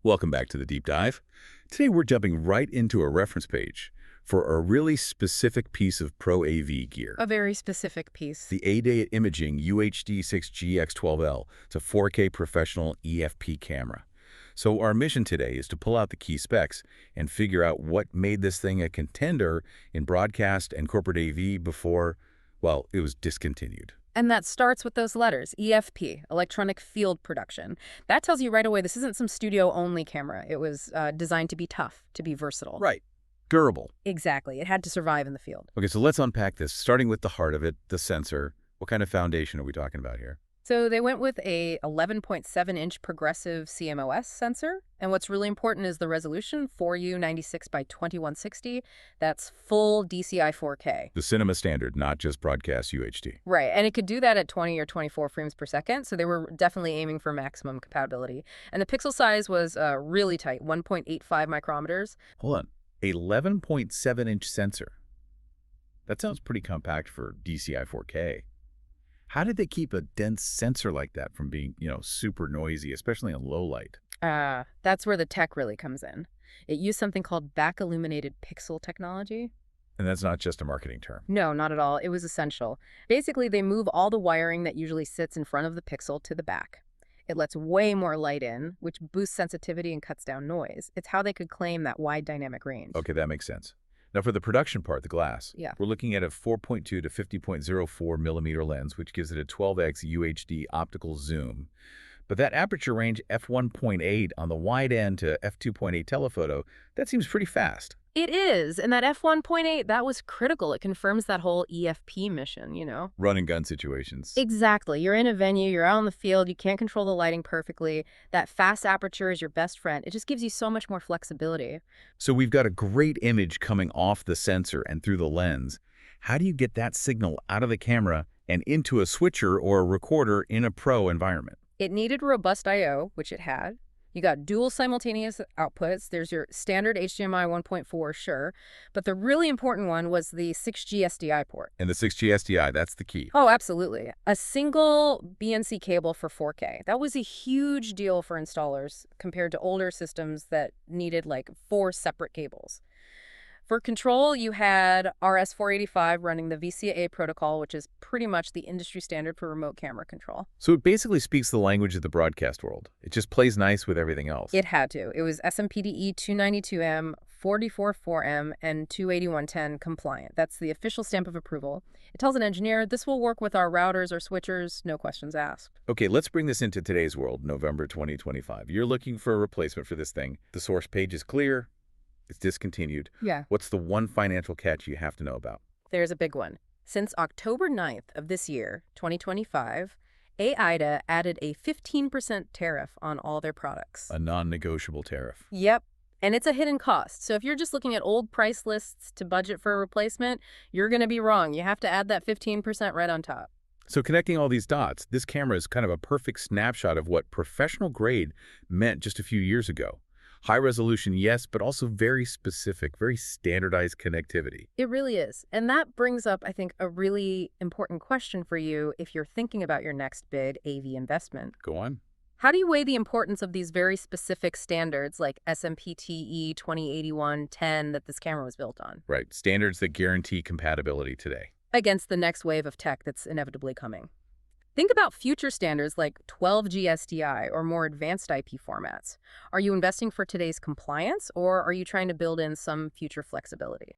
Welcome back to the Deep Dive. Today we're jumping right into a reference page for a really specific piece of Pro AV gear. A very specific piece. The AIDA Imaging UHD6G-X12L. It's a 4K professional EFP camera. So our mission today is to pull out the key specs and figure out what made this thing a contender in broadcast and corporate AV before, well, it was discontinued. And that starts with those letters, EFP, electronic field production. That tells you right away this isn't some studio-only camera. It was designed to be tough, to be versatile. Right. Durable. Exactly. It had to survive in the field. Okay, so let's unpack this, starting with the heart of it, the sensor. What kind of foundation are we talking about here? So they went with a 11.7-inch progressive CMOS sensor. And what's really important is the resolution, 4U96 by 2160. That's full DCI 4K. The cinema standard, not just broadcast UHD. Right, and it could do that at 20 or 24 frames per second, so they were definitely aiming for maximum compatibility. And the pixel size was really tight, 1.85 micrometers. Hold on, 11.7-inch sensor. That sounds pretty compact for DCI 4K. How did they keep a dense sensor like that from being, super noisy, especially in low light? That's where the tech really comes in. It used something called back-illuminated pixel technology. And that's not just a marketing term. No, not at all. It was essential. Basically, they move all the wiring that usually sits in front of the pixel to the back. It lets way more light in, which boosts sensitivity and cuts down noise. It's how they could claim that wide dynamic range. Okay, that makes sense. Now for the production part, the glass, we're looking at a 4.2 to 50.04 millimeter lens, which gives it a 12x UHD optical zoom. But that aperture range f1.8 on the wide end to f2.8 telephoto, that seems pretty fast. It is, and that f1.8, that was critical. It confirms that whole EFP mission, Run and gun situations. Exactly. You're in a venue, you're out in the field, you can't control the lighting perfectly. That fast aperture is your best friend. It just gives you so much more flexibility. So we've got a great image coming off the sensor and through the lens. How do you get that signal out of the camera and into a switcher or a recorder in a pro environment? It needed robust I/O, which it had. You got dual simultaneous outputs. There's your standard HDMI 1.4, sure. But the really important one was the 6G SDI port. And the 6G SDI, that's the key. Oh, absolutely. A single BNC cable for 4K. That was a huge deal for installers compared to older systems that needed like 4 separate cables. For control, you had RS-485 running the VCA protocol, which is pretty much the industry standard for remote camera control. So it basically speaks the language of the broadcast world. It just plays nice with everything else. It had to. It was SMPDE 292M, 444M, and 28110 compliant. That's the official stamp of approval. It tells an engineer, this will work with our routers or switchers, no questions asked. Okay, let's bring this into today's world, November 2025. You're looking for a replacement for this thing. The source page is clear. It's discontinued. Yeah. What's the one financial catch you have to know about? There's a big one. Since October 9th of this year, 2025, AIDA added a 15% tariff on all their products. A non-negotiable tariff. Yep. And it's a hidden cost. So if you're just looking at old price lists to budget for a replacement, you're going to be wrong. You have to add that 15% right on top. So connecting all these dots, this camera is kind of a perfect snapshot of what professional grade meant just a few years ago. High resolution, yes, but also very specific, very standardized connectivity. It really is. And that brings up, I think, a really important question for you if you're thinking about your next big AV investment. Go on. How do you weigh the importance of these very specific standards like SMPTE 2081-10 that this camera was built on? Right, standards that guarantee compatibility today. Against the next wave of tech that's inevitably coming. Think about future standards like 12G SDI or more advanced IP formats. Are you investing for today's compliance, or are you trying to build in some future flexibility?